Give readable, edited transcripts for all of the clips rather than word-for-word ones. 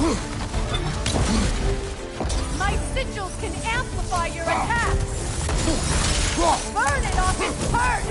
My sigils can amplify your attacks! Burn it off its perch!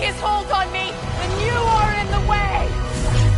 His hold on me, and you are in the way!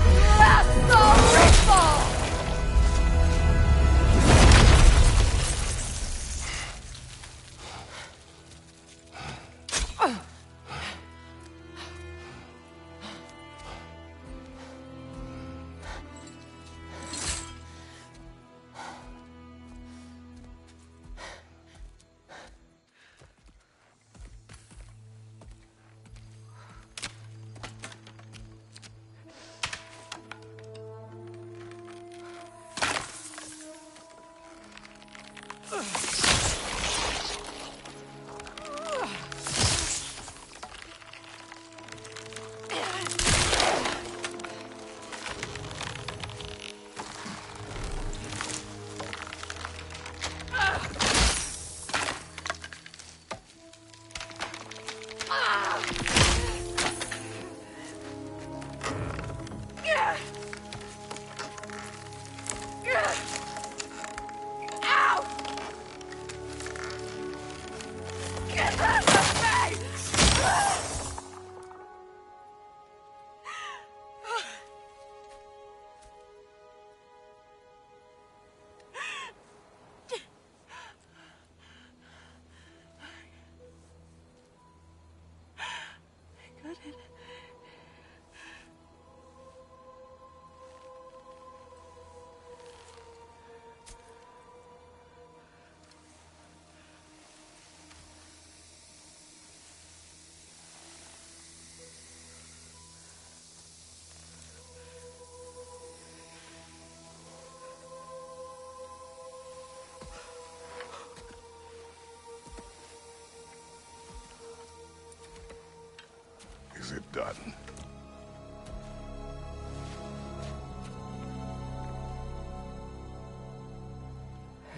done.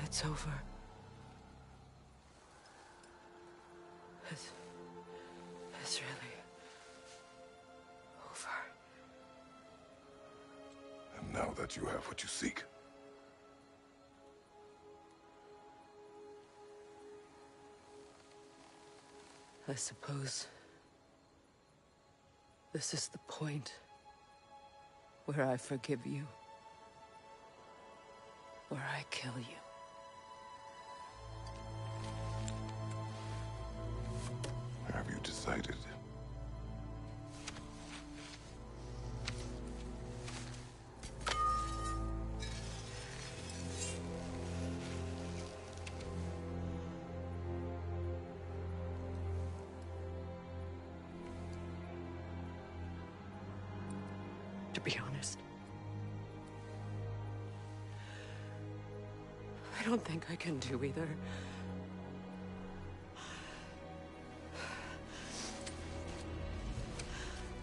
It's over. It's really over. And now that you have what you seek, I suppose this is the point where I forgive you, where I kill you. have you decided? To be honest, I don't think I can do either.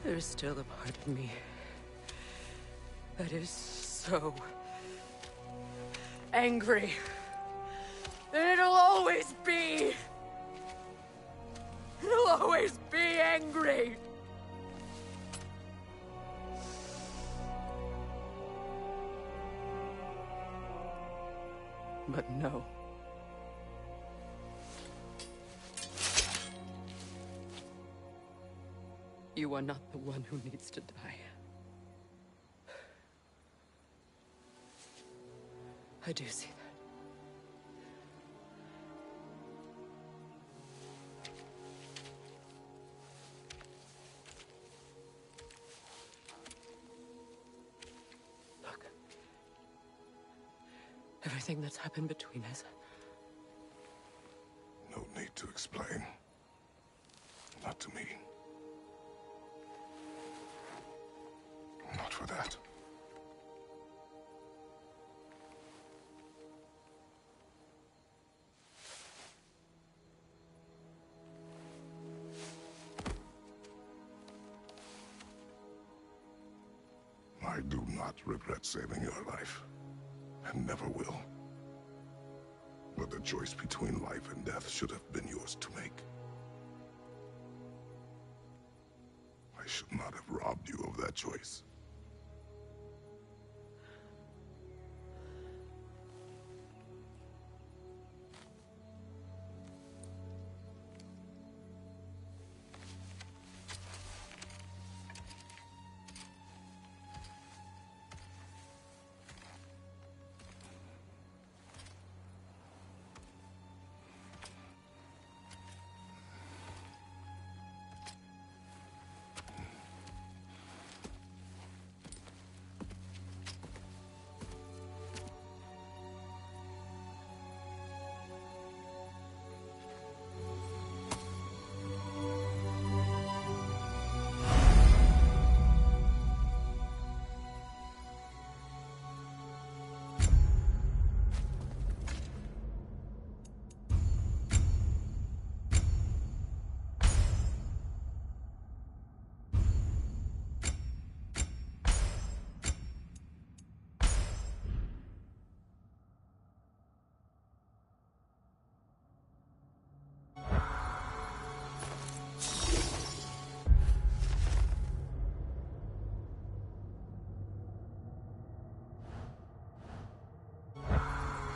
There's still a part of me that is so angry. And it'll always be angry. But no. You are not the one who needs to die. I do see that. Look. Everything that's happened between us. No need to explain. Not to me. Not for that. I do not regret saving your life, and never will. But the choice between life and death should have been yours to make. I should not have robbed you of that choice.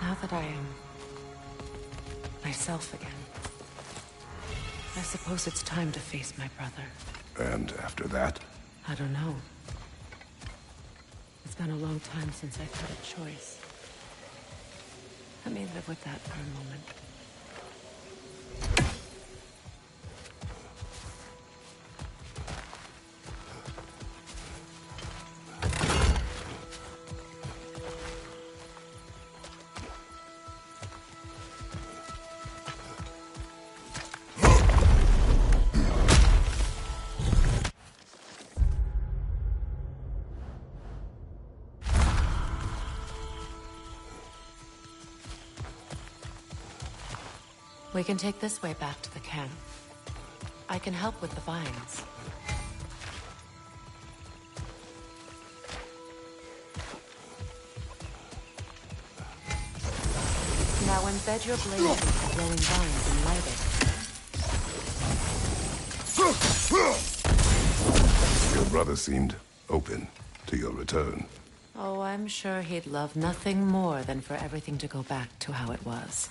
Now that I am myself again, I suppose it's time to face my brother. And after that? I don't know. It's been a long time since I've had a choice. Let me live with that for a moment. We can take this way back to the camp. I can help with the vines. Now embed your blade into the glowing vines and light it. Your brother seemed open to your return. Oh, I'm sure he'd love nothing more than for everything to go back to how it was,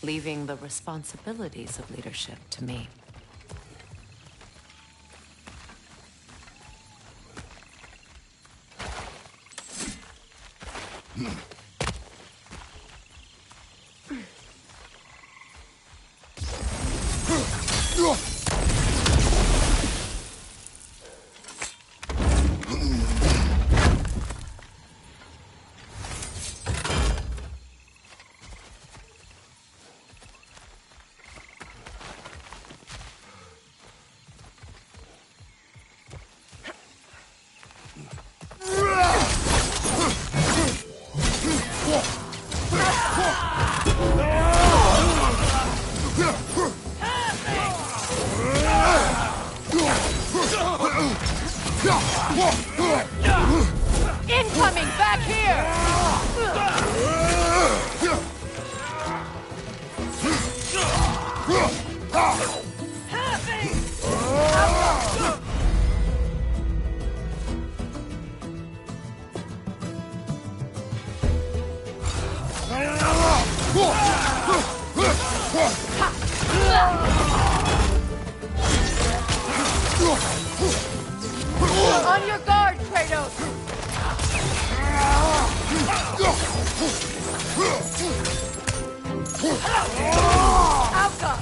leaving the responsibilities of leadership to me. Incoming back here! On your guard, Kratos! Alka!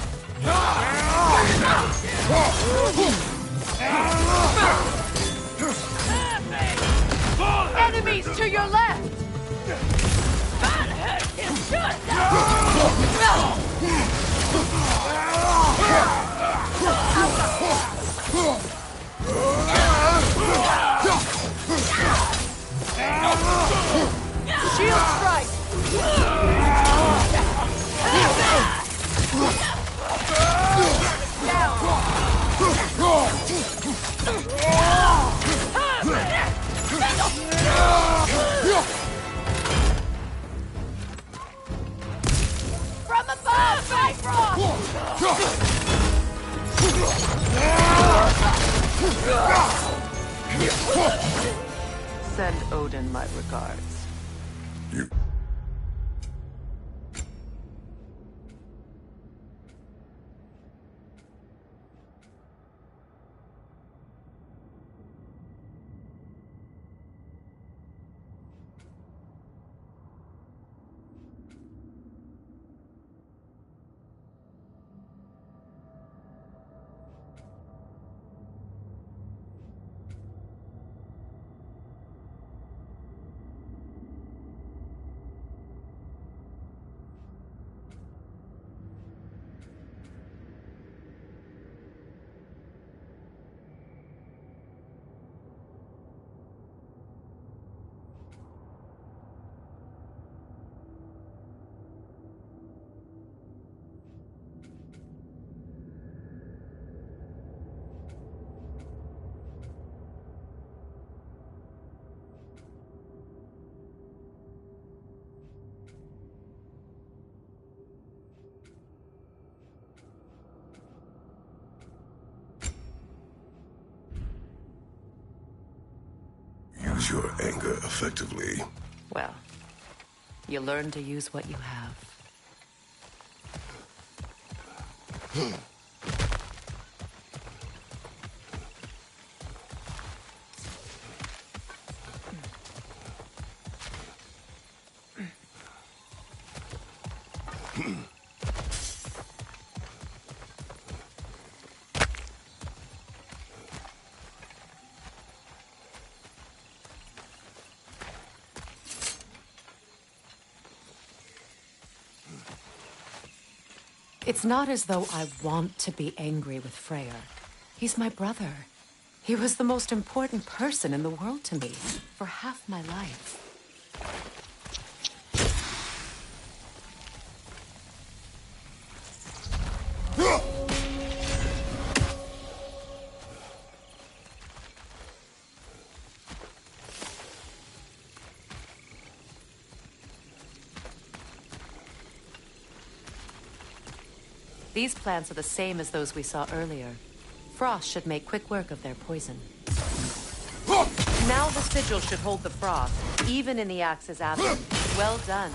Enemies to your left! Shield strike! From above, Send Odin my regards. You... Use your anger effectively. Well, you learn to use what you have. It's not as though I want to be angry with Freyr. He's my brother. He was the most important person in the world to me for half my life. These plants are the same as those we saw earlier. Frost should make quick work of their poison. Now the sigil should hold the frost, even in the axe's absence. Well done.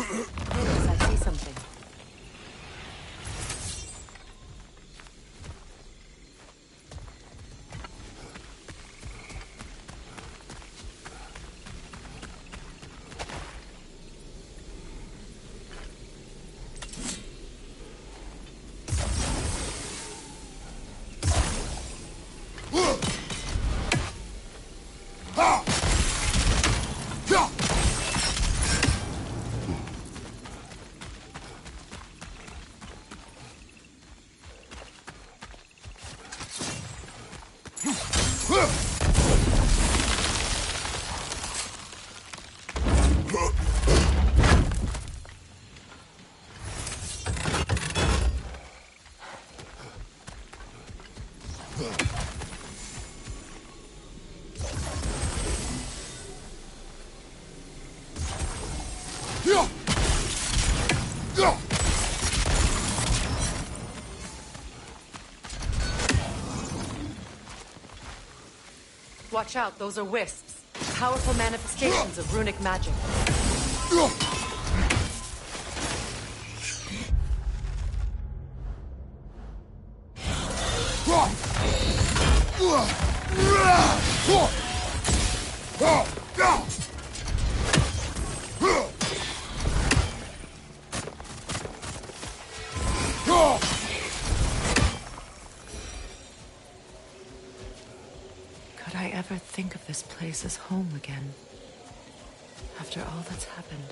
I see something. Watch out, those are wisps. Powerful manifestations of runic magic. Could I ever think of this place as home again? After all that's happened.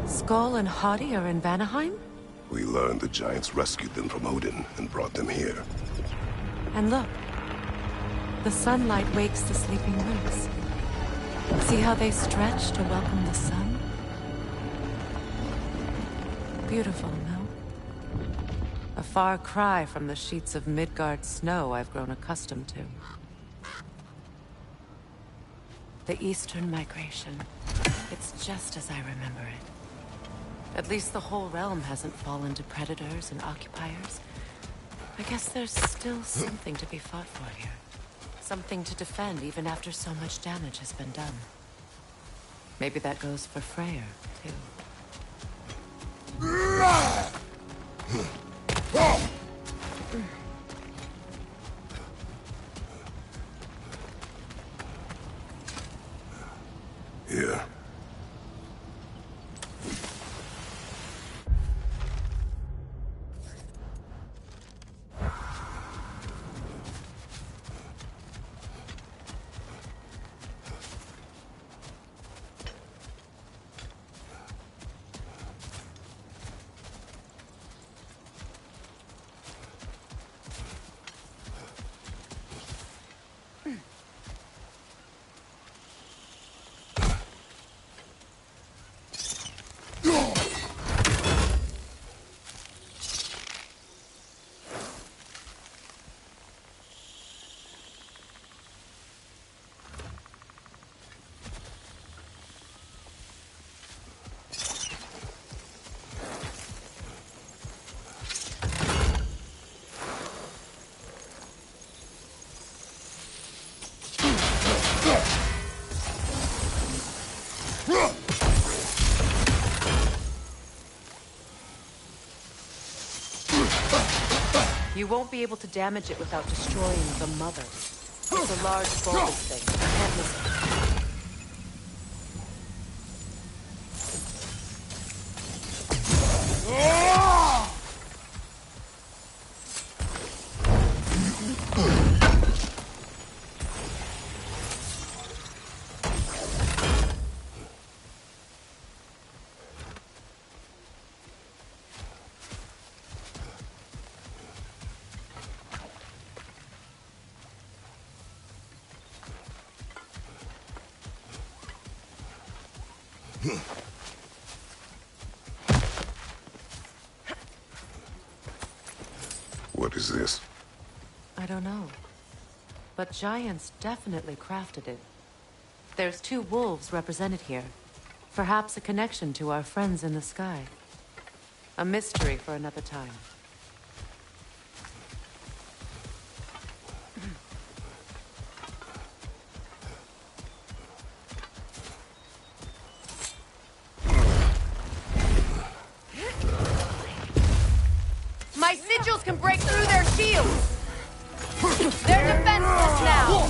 Skull and Hadi are in Vanaheim? We learned the giants rescued them from Odin and brought them here. And look. The sunlight wakes the sleeping roots. See how they stretch to welcome the sun? Beautiful, no? A far cry from the sheets of Midgard snow I've grown accustomed to. The Eastern Migration. It's just as I remember it. At least the whole realm hasn't fallen to predators and occupiers. I guess there's still something to be fought for here. Something to defend even after so much damage has been done. Maybe that goes for Freyr, too. Here. You won't be able to damage it without destroying the mother. It's a large bulbous thing. I can't miss it. What is this? I don't know. But giants definitely crafted it. There's 2 wolves represented here. Perhaps a connection to our friends in the sky. A mystery for another time. My sigils can break through their shields! They're defenseless now!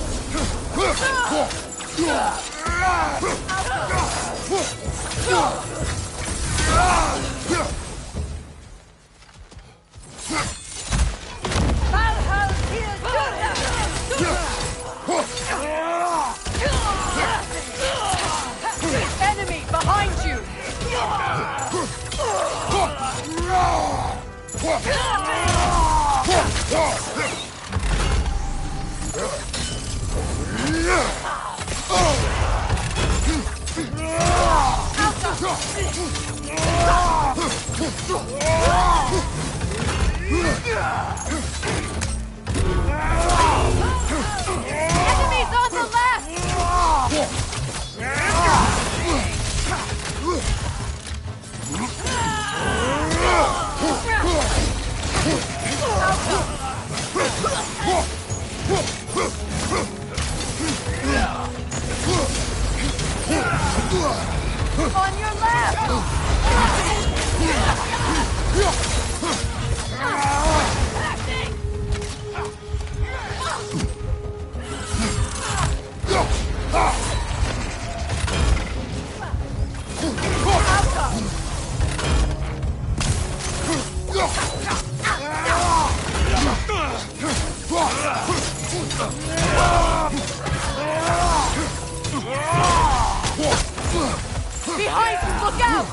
Enemy behind you! Enemies on the left! On your left! Behind you, look out!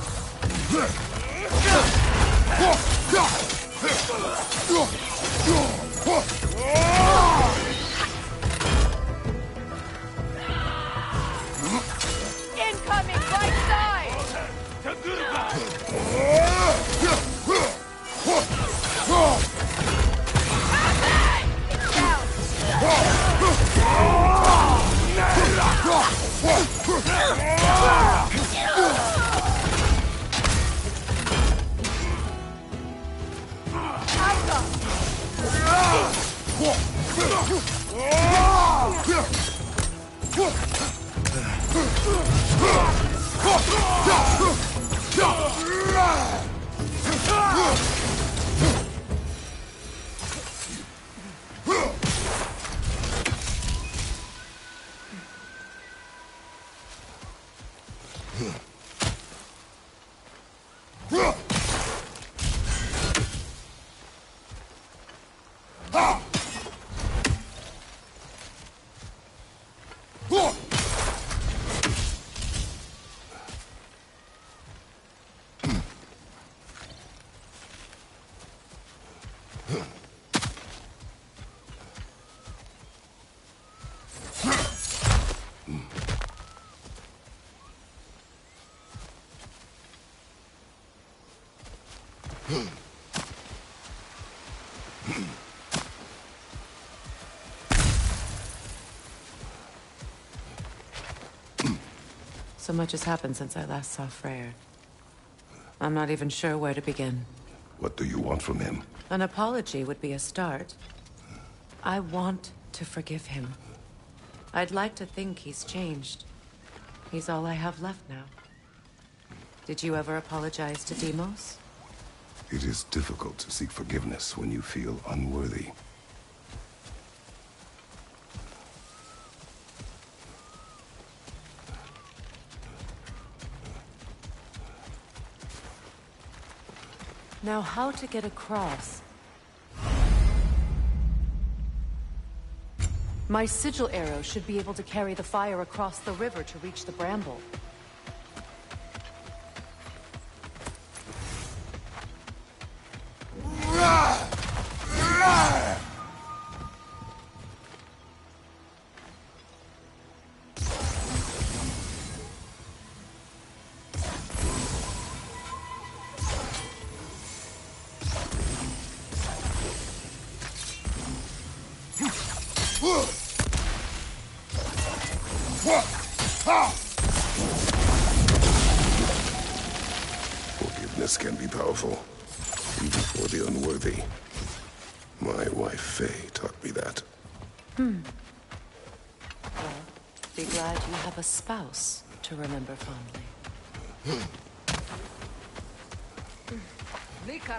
Incoming right side! So much has happened since I last saw Freyr. I'm not even sure where to begin. What do you want from him? An apology would be a start. I want to forgive him. I'd like to think he's changed. He's all I have left now. Did you ever apologize to Demos? It is difficult to seek forgiveness when you feel unworthy. Now, how to get across? My sigil arrow should be able to carry the fire across the river to reach the bramble. Forgiveness can be powerful, even for the unworthy. My wife, Faye, taught me that. Well, be glad you have a spouse to remember fondly. Behind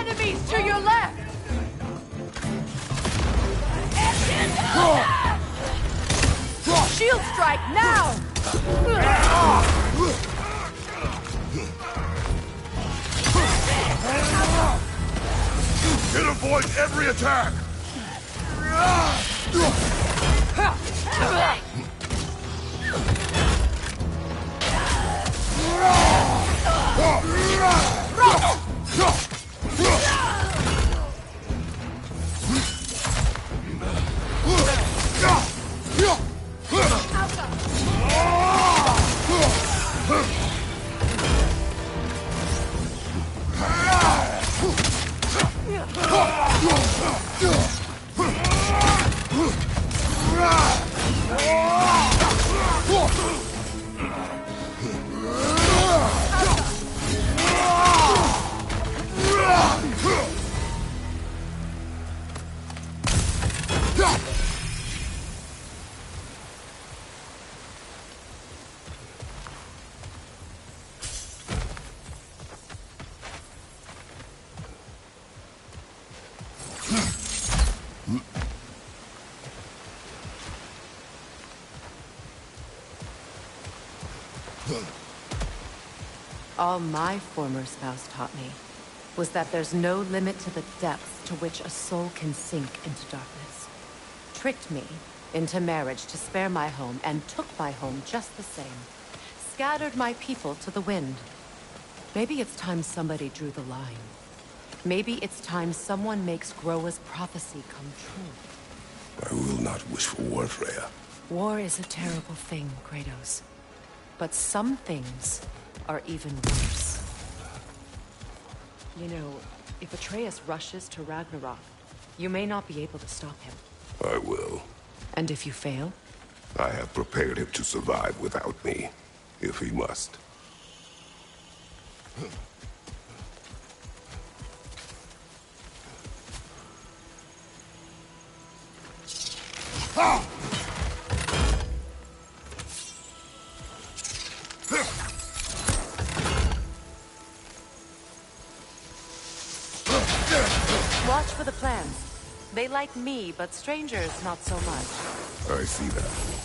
enemies to your left! Shield strike now! It avoids every attack! All my former spouse taught me was that there's no limit to the depths to which a soul can sink into darkness. Tricked me into marriage to spare my home and took my home just the same. Scattered my people to the wind. Maybe it's time somebody drew the line. Maybe it's time someone makes Groa's prophecy come true. I will not wish for war, Freya. War is a terrible thing, Kratos. But some things are even worse. You know, if Atreus rushes to Ragnarok, you may not be able to stop him. I will. And if you fail? I have prepared him to survive without me, if he must. Watch for the plants. They like me, but strangers not so much. I see that.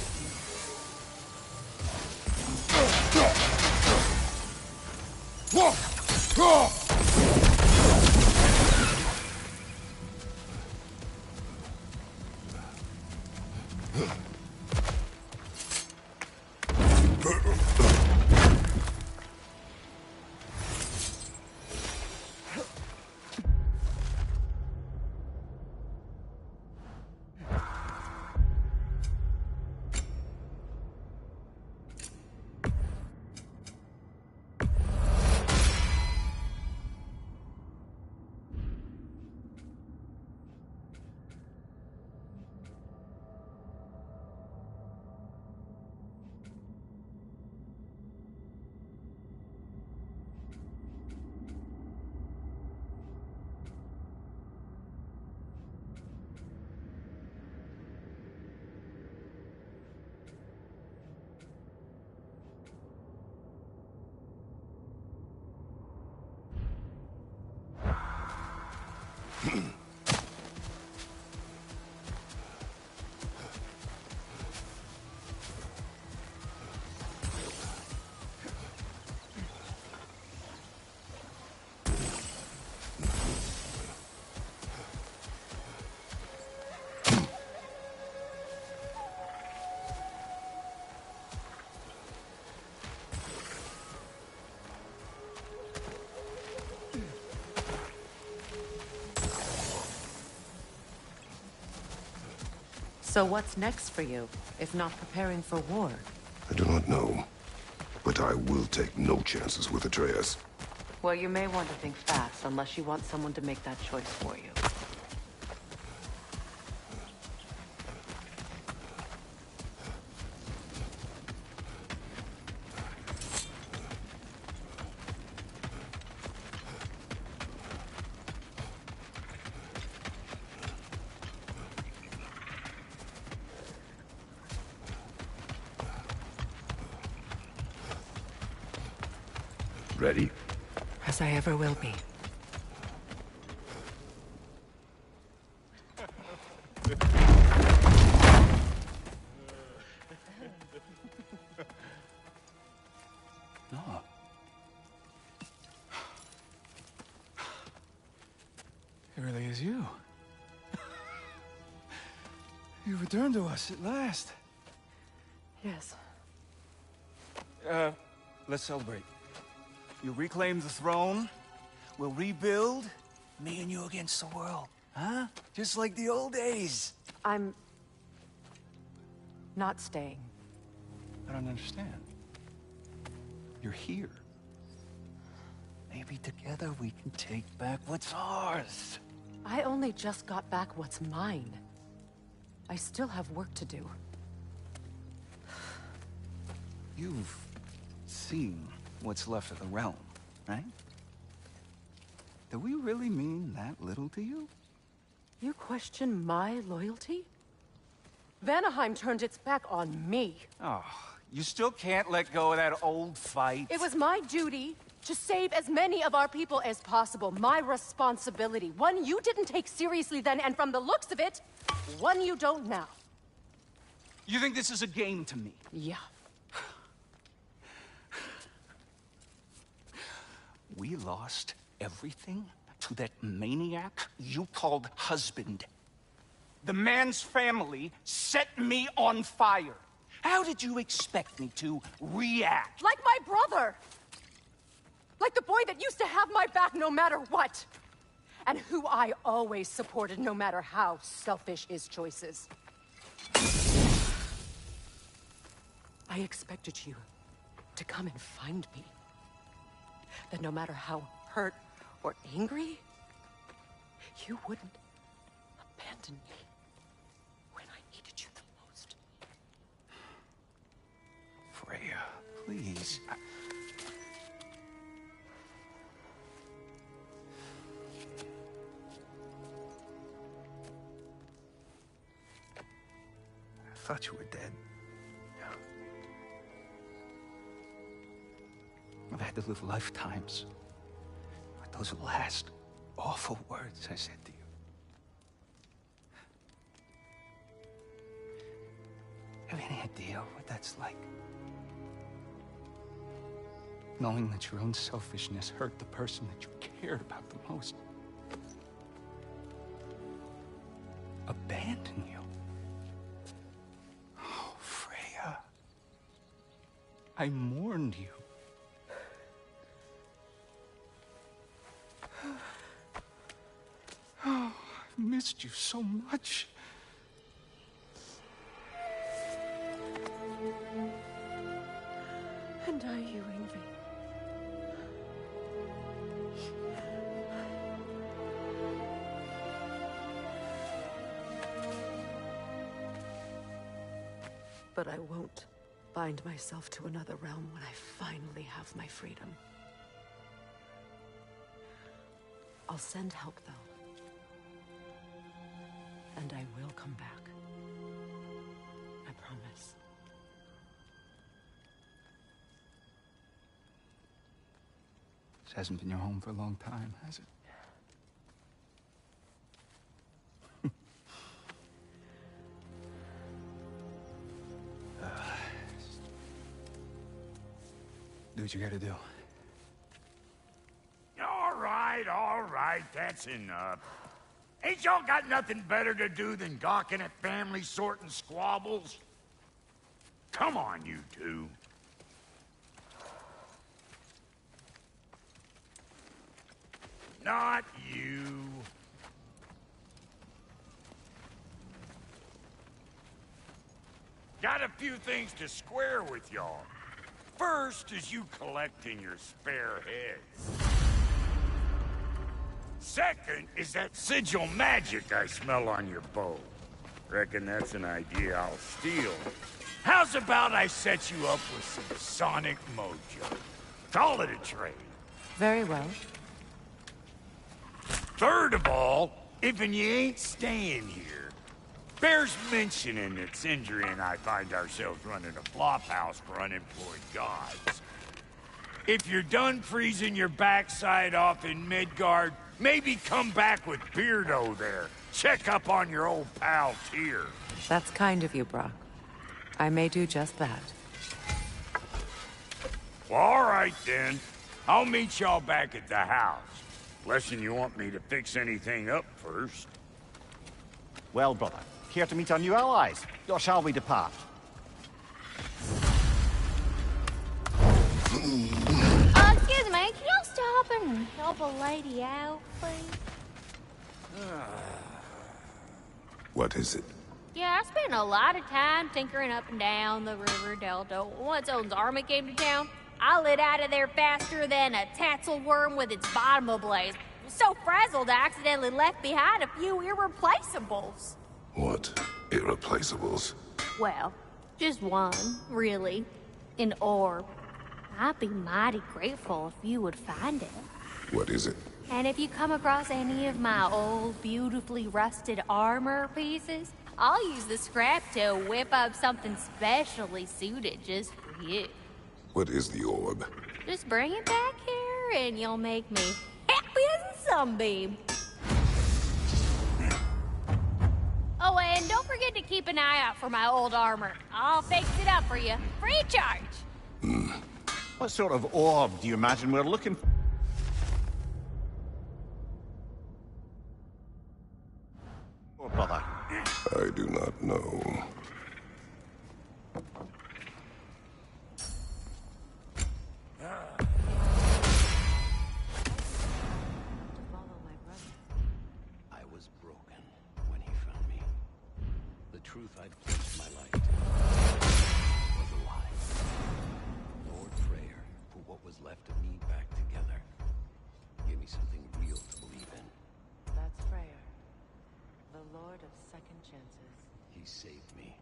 So what's next for you, if not preparing for war? I do not know, but I will take no chances with Atreus. Well, you may want to think fast, unless you want someone to make that choice for you. Ready? As I ever will be. No. It really is you. You returned to us at last. Yes. Let's celebrate. You reclaim the throne, we'll rebuild, me and you against the world. Huh? Just like the old days. I'm... not staying. I don't understand. You're here. Maybe together we can take back what's ours. I only just got back what's mine. I still have work to do. You've seen what's left of the realm, right? Do we really mean that little to you? You question my loyalty? Vanaheim turned its back on me. Oh, you still can't let go of that old fight? It was my duty to save as many of our people as possible. My responsibility. One you didn't take seriously then, and from the looks of it, one you don't now. You think this is a game to me? Yeah. We lost everything to that maniac you called husband. The man's family set me on fire. How did you expect me to react? Like my brother! Like the boy that used to have my back no matter what! And who I always supported no matter how selfish his choices. I expected you to come and find me. That no matter how hurt or angry, you wouldn't abandon me when I needed you the most. Freya, please. I thought you were dead. I've had to live lifetimes with those last awful words I said to you. Have any idea what that's like? Knowing that your own selfishness hurt the person that you cared about the most. Abandon you. Oh, Freya. I mourned you. Oh, I've missed you so much. And are you, Ingrid? But I won't bind myself to another realm when I finally have my freedom. I'll send help, though. And I will come back. I promise. This hasn't been your home for a long time, has it? do what you gotta do. All right, that's enough. Ain't y'all got nothing better to do than gawking at family sorting squabbles? Come on, you two. Not you. Got a few things to square with y'all. First is you collecting your spare heads. Second is that sigil magic I smell on your bow. Reckon that's an idea I'll steal. How's about I set you up with some sonic mojo? Call it a trade. Very well. Third of all, if you ain't staying here, bears mentioning that Sindri and I find ourselves running a flophouse for unemployed gods. If you're done freezing your backside off in Midgard, maybe come back with Beardo there. Check up on your old pal Tyr. That's kind of you, Brock. I may do just that. Well, all right then. I'll meet y'all back at the house. Lesson you want me to fix anything up first. Well, brother, care to meet our new allies? Or shall we depart? Excuse me, can y'all stop and help a lady out, please? What is it? Yeah, I spent a lot of time tinkering up and down the river delta. Once Odin's army came to town, I lit out of there faster than a tassel worm with its bottom ablaze. So frazzled, I accidentally left behind a few irreplaceables. What irreplaceables? Well, just one, really. An orb. I'd be mighty grateful if you would find it. What is it? And if you come across any of my old, beautifully rusted armor pieces, I'll use the scrap to whip up something specially suited just for you. What is the orb? Just bring it back here and you'll make me happy as a sunbeam. Oh, and don't forget to keep an eye out for my old armor. I'll fix it up for you, free of charge. What sort of orb do you imagine we're looking for? Oh, brother. I do not know. I was broken when he found me. The truth I'd placed my light was a lie. Lord Freyr put what was left of me back together. Gave me something real to believe in. That's Freyr, the Lord of Second Chances. He saved me.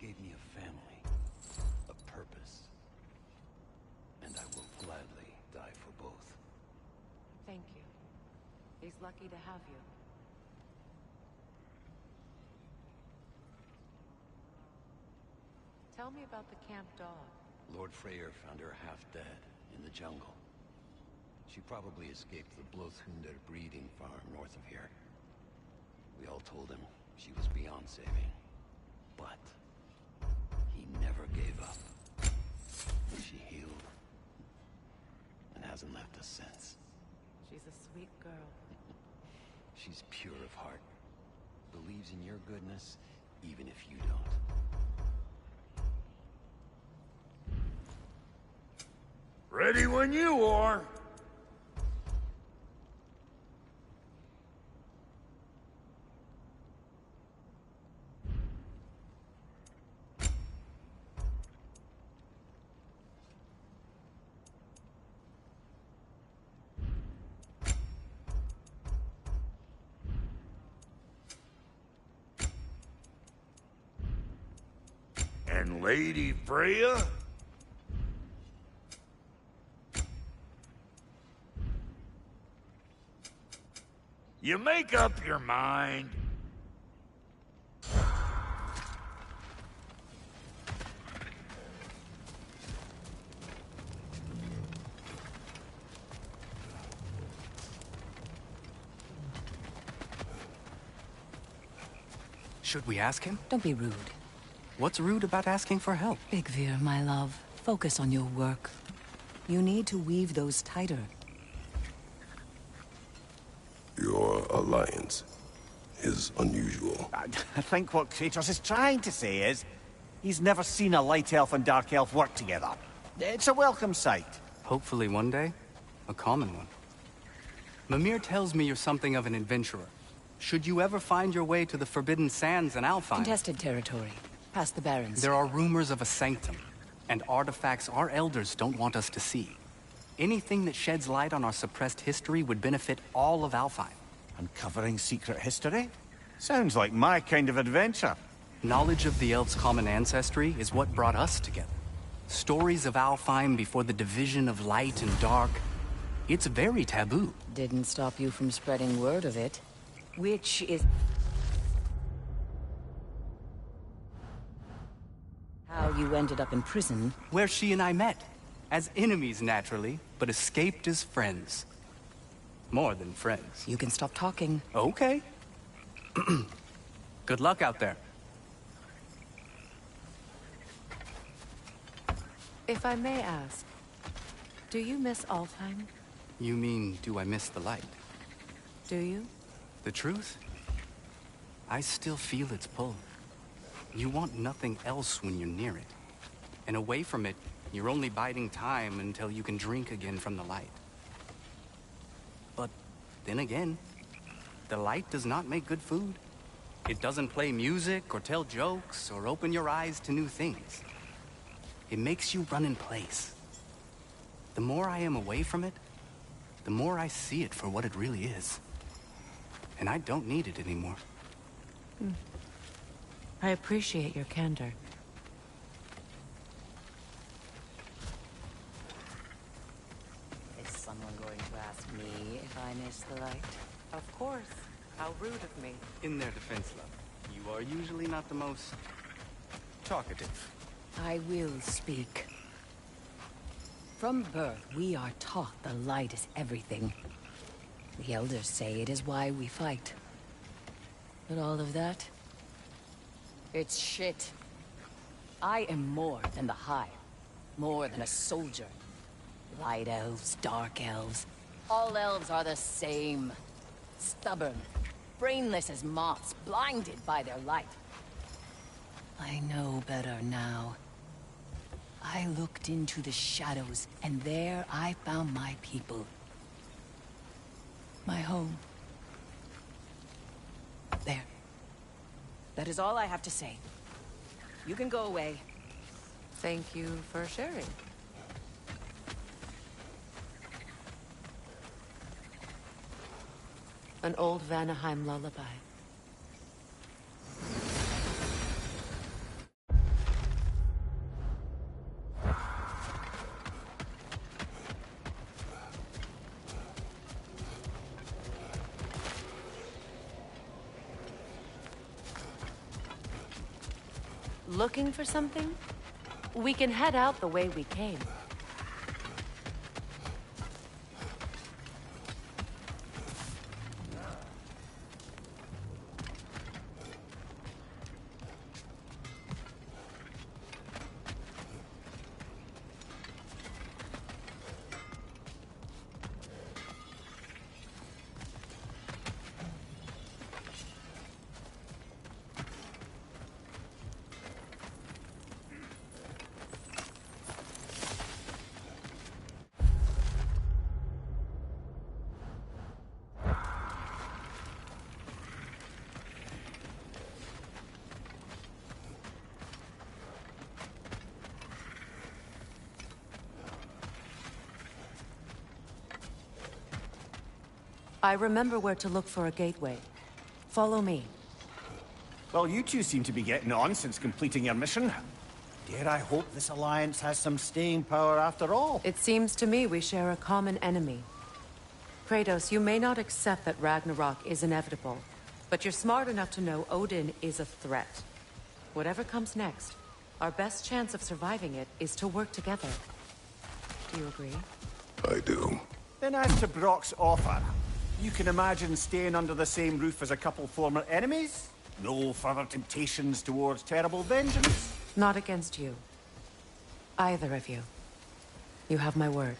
Gave me a family. A purpose. And I will gladly die for both. Thank you. He's lucky to have you. Tell me about the camp dog. Lord Freyr found her half dead in the jungle. She probably escaped the Blothhunder breeding farm north of here. We all told him she was beyond saving. But he never gave up. She healed and hasn't left us since. She's a sweet girl. She's pure of heart. Believes in your goodness, even if you don't. Ready when you are. And Lady Freya? You make up your mind. Should we ask him? Don't be rude. What's rude about asking for help? Big Veer, my love. Focus on your work. You need to weave those tighter. Your alliance is unusual. I think what Kratos is trying to say is, he's never seen a light elf and dark elf work together. It's a welcome sight. Hopefully one day, a common one. Mimir tells me you're something of an adventurer. Should you ever find your way to the Forbidden Sands in Alfheim... Contested territory. Past the Barrens. There are rumors of a sanctum, and artifacts our elders don't want us to see. Anything that sheds light on our suppressed history would benefit all of Alfheim. Uncovering secret history? Sounds like my kind of adventure. Knowledge of the elves' common ancestry is what brought us together. Stories of Alfheim before the division of light and dark. It's very taboo. Didn't stop you from spreading word of it. Which is... how you ended up in prison. Where she and I met. As enemies, naturally, but escaped as friends. More than friends. You can stop talking. Okay. Good luck out there. If I may ask, do you miss Alfheim? You mean, do I miss the light? Do you? The truth? I still feel its pull. You want nothing else when you're near it. And away from it, you're only biding time until you can drink again from the light. But then again, the light does not make good food. It doesn't play music or tell jokes or open your eyes to new things. It makes you run in place. The more I am away from it, the more I see it for what it really is. And I don't need it anymore. I appreciate your candor. Is someone going to ask me if I miss the light? Of course. How rude of me. In their defense, love, you are usually not the most talkative. I will speak. From birth, we are taught the light is everything. The elders say it is why we fight. But all of that? It's shit. I am more than the Hive. More than a soldier. Light elves, dark elves. All elves are the same. Stubborn. Brainless as moths, blinded by their light. I know better now. I looked into the shadows, and there I found my people. My home. There. That is all I have to say. You can go away. Thank you for sharing. An old Vanaheim lullaby. Looking for something? We can head out the way we came. I remember where to look for a gateway. Follow me. Well, you two seem to be getting on since completing your mission. Dare I hope this alliance has some staying power after all? It seems to me we share a common enemy. Kratos, you may not accept that Ragnarok is inevitable, but you're smart enough to know Odin is a threat. Whatever comes next, our best chance of surviving it is to work together. Do you agree? I do. Then as to Brock's offer, you can imagine staying under the same roof as a couple former enemies? No further temptations towards terrible vengeance? Not against you. Either of you. You have my word.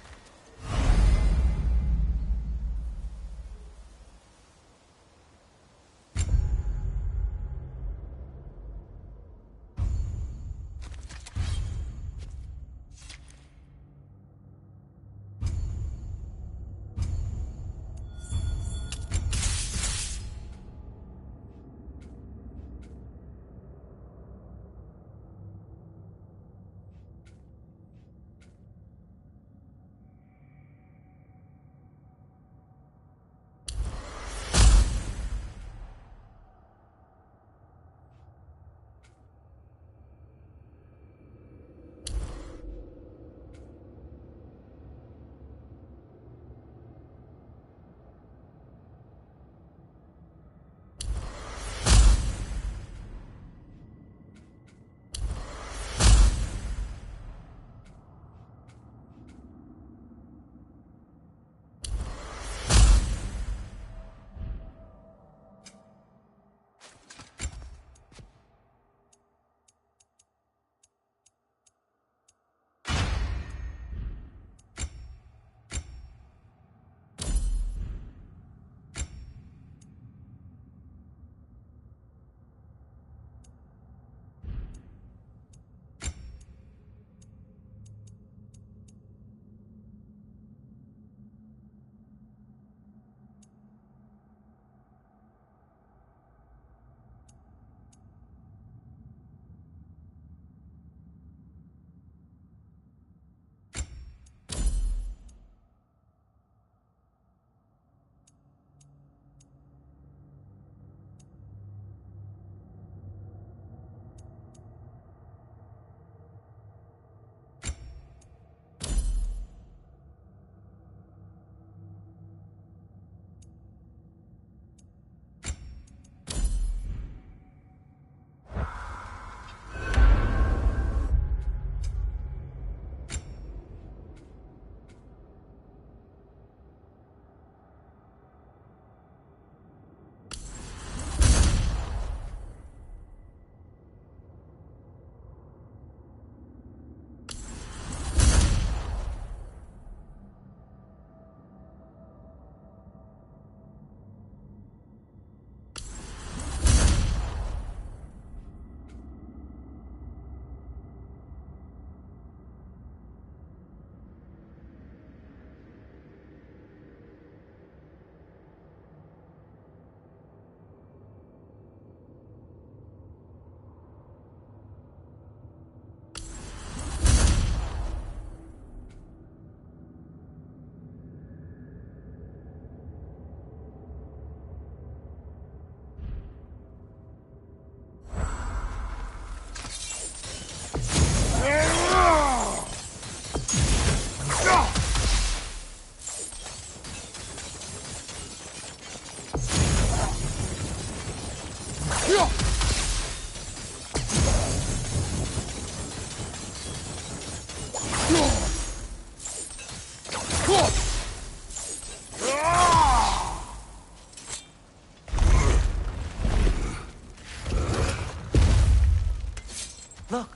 Look,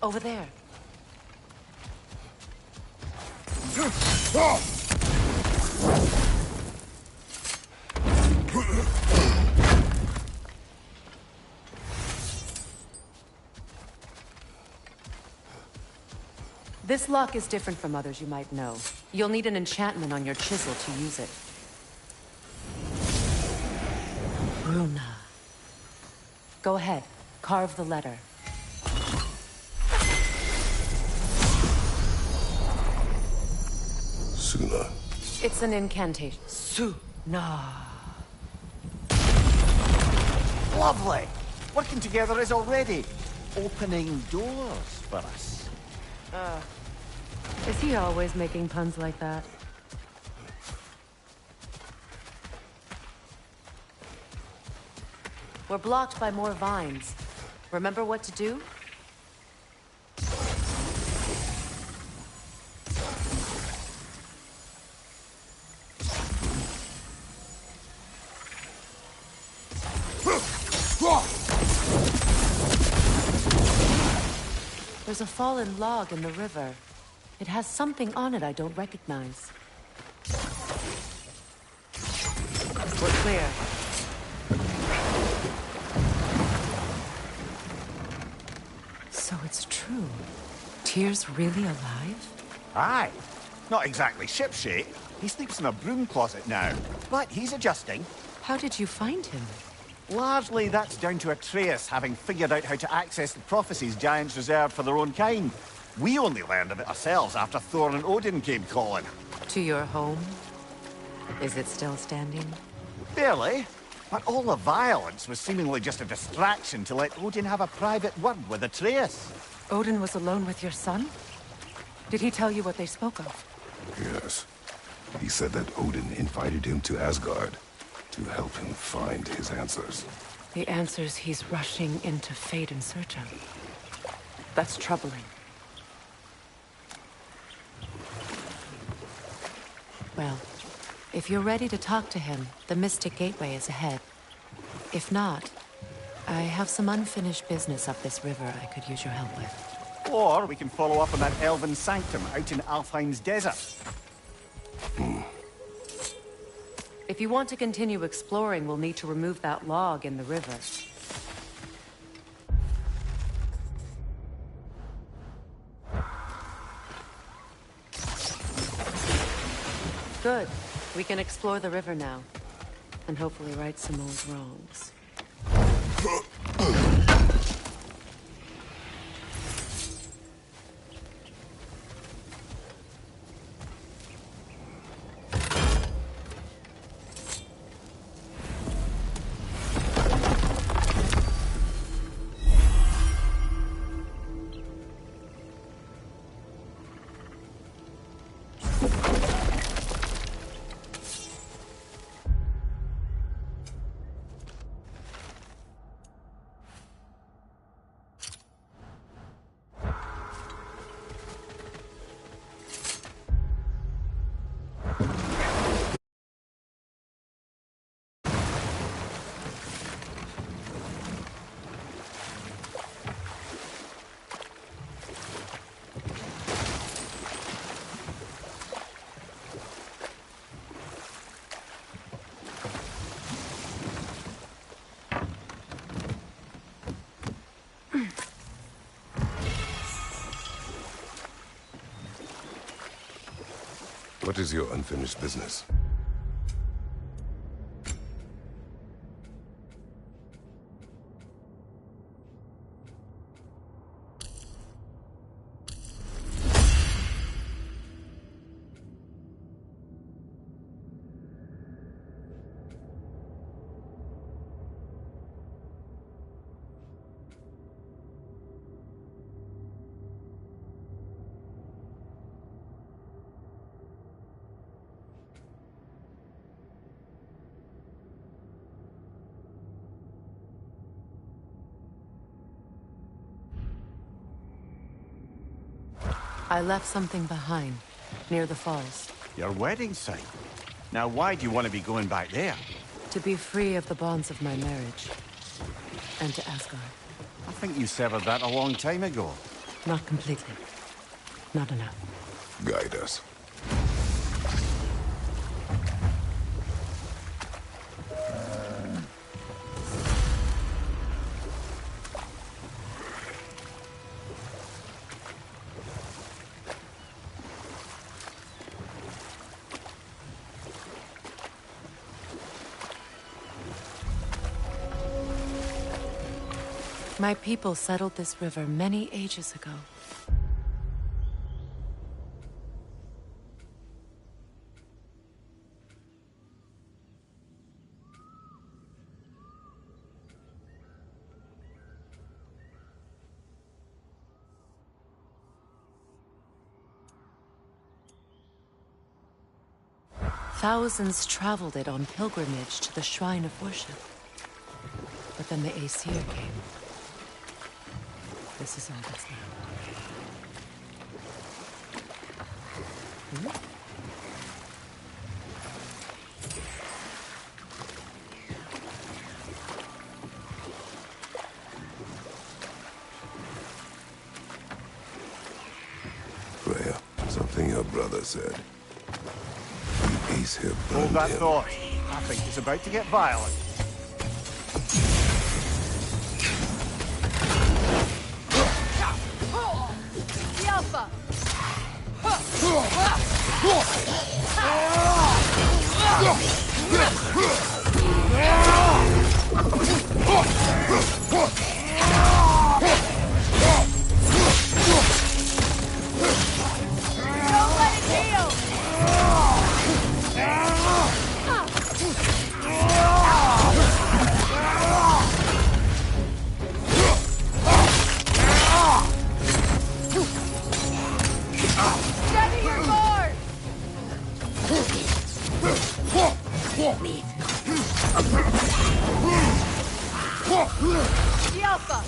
over there. This lock is different from others you might know. You'll need an enchantment on your chisel to use it. Runa. Go ahead, carve the letter. Suna. It's an incantation. Suna. Lovely! Working together is already opening doors for us. Is he always making puns like that? We're blocked by more vines. Remember what to do? There's a fallen log in the river. It has something on it I don't recognize. We're clear. So it's true. Tyr's really alive? Aye. Not exactly shipshape. He sleeps in a broom closet now. But he's adjusting. How did you find him? Largely, that's down to Atreus having figured out how to access the prophecies giants reserved for their own kind. We only learned of it ourselves after Thor and Odin came calling. To your home? Is it still standing? Barely. But all the violence was seemingly just a distraction to let Odin have a private word with Atreus. Odin was alone with your son? Did he tell you what they spoke of? Yes. He said that Odin invited him to Asgard to help him find his answers. The answers he's rushing into fate in search of. That's troubling. Well, if you're ready to talk to him, the Mystic Gateway is ahead. If not, I have some unfinished business up this river I could use your help with. Or we can follow up on that elven sanctum out in Alfheim's desert. If you want to continue exploring, we'll need to remove that log in the river. Good. We can explore the river now. And hopefully right some old wrongs. What is your unfinished business? I left something behind, near the falls. Your wedding site? Now why do you want to be going back there? To be free of the bonds of my marriage. And to Asgard. I think you severed that a long time ago. Not completely. Not enough. Guide us. My people settled this river many ages ago. Thousands traveled it on pilgrimage to the shrine of worship. But then the Aesir came. This is all that's left. Freya, father said. We ace him. Hold that thought. I think it's about to get violent. The Alpha! Don't let it heal! Steady your board! The Alpha!